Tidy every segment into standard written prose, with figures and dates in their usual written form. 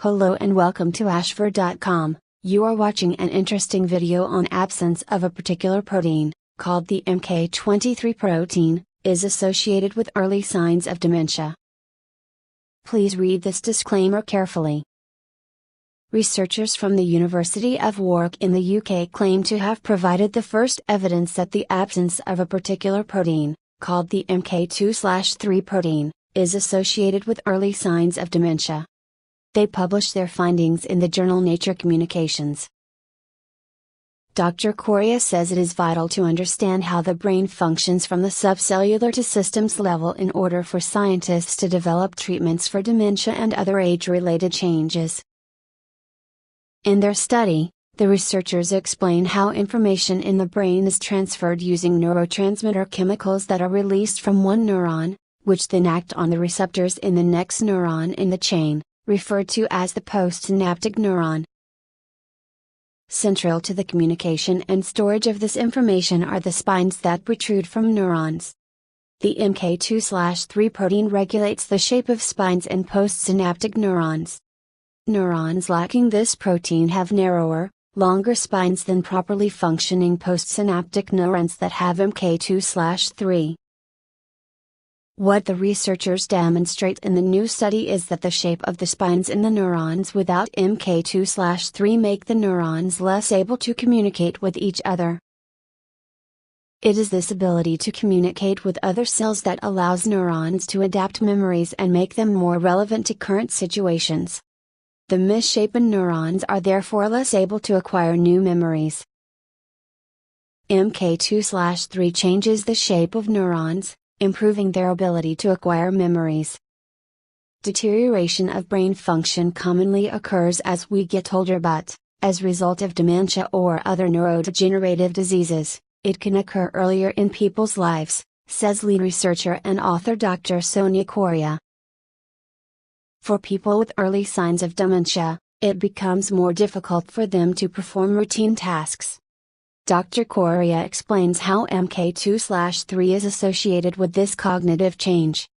Hello and welcome to ashford.com. You are watching an interesting video on absence of a particular protein, called the MK23 protein, is associated with early signs of dementia. Please read this disclaimer carefully. Researchers from the University of Warwick in the UK claim to have provided the first evidence that the absence of a particular protein, called the MK2/3 protein, is associated with early signs of dementia. They published their findings in the journal Nature Communications. Dr. Correa says it is vital to understand how the brain functions from the subcellular to systems level in order for scientists to develop treatments for dementia and other age-related changes. In their study, the researchers explain how information in the brain is transferred using neurotransmitter chemicals that are released from one neuron, which then act on the receptors in the next neuron in the chain, referred to as the postsynaptic neuron. Central to the communication and storage of this information are the spines that protrude from neurons. The MK2/3 protein regulates the shape of spines in postsynaptic neurons. Neurons lacking this protein have narrower, longer spines than properly functioning postsynaptic neurons that have MK2/3. What the researchers demonstrate in the new study is that the shape of the spines in the neurons without MK2/3 make the neurons less able to communicate with each other. It is this ability to communicate with other cells that allows neurons to adapt memories and make them more relevant to current situations. The misshapen neurons are therefore less able to acquire new memories. MK2/3 changes the shape of neurons, improving their ability to acquire memories. Deterioration of brain function commonly occurs as we get older, but, as a result of dementia or other neurodegenerative diseases, it can occur earlier in people's lives, says lead researcher and author Dr. Sonia Correa. For people with early signs of dementia, it becomes more difficult for them to perform routine tasks. Dr. Correa explains how MK2/3 is associated with this cognitive change.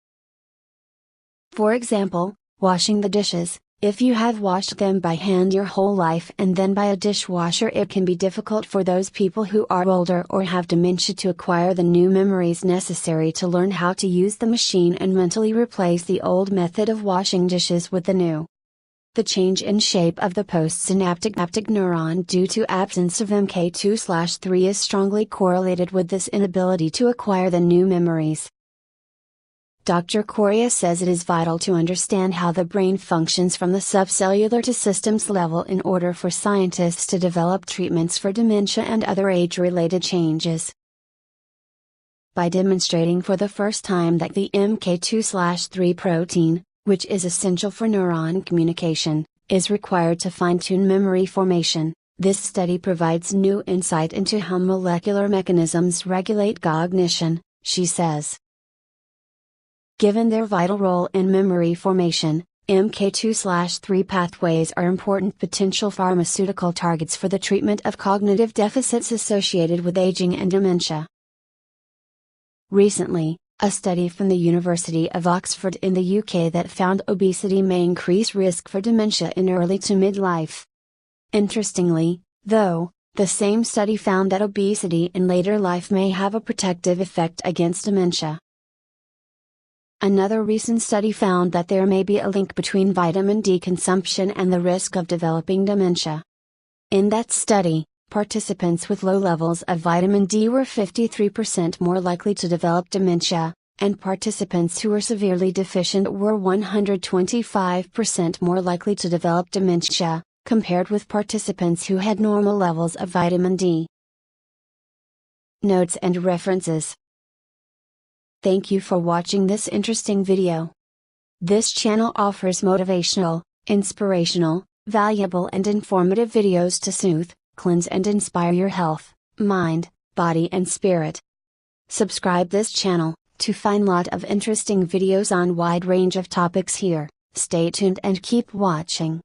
For example, washing the dishes. If you have washed them by hand your whole life and then by a dishwasher, it can be difficult for those people who are older or have dementia to acquire the new memories necessary to learn how to use the machine and mentally replace the old method of washing dishes with the new. The change in shape of the postsynaptic neuron due to absence of MK2/3 is strongly correlated with this inability to acquire the new memories. Dr. Correa says it is vital to understand how the brain functions from the subcellular to systems level in order for scientists to develop treatments for dementia and other age-related changes. By demonstrating for the first time that the MK2/3 protein, which is essential for neuron communication, is required to fine-tune memory formation, this study provides new insight into how molecular mechanisms regulate cognition, she says. Given their vital role in memory formation, MK2/3 pathways are important potential pharmaceutical targets for the treatment of cognitive deficits associated with aging and dementia. Recently, a study from the University of Oxford in the UK that found obesity may increase risk for dementia in early to midlife. Interestingly, though, the same study found that obesity in later life may have a protective effect against dementia. Another recent study found that there may be a link between vitamin D consumption and the risk of developing dementia. In that study, participants with low levels of vitamin D were 53% more likely to develop dementia, and participants who were severely deficient were 125% more likely to develop dementia, compared with participants who had normal levels of vitamin D. Notes and references. Thank you for watching this interesting video. This channel offers motivational, inspirational, valuable and informative videos to soothe, cleanse and inspire your health, mind, body and spirit. Subscribe this channel to find lot of interesting videos on wide range of topics here. Stay tuned and keep watching.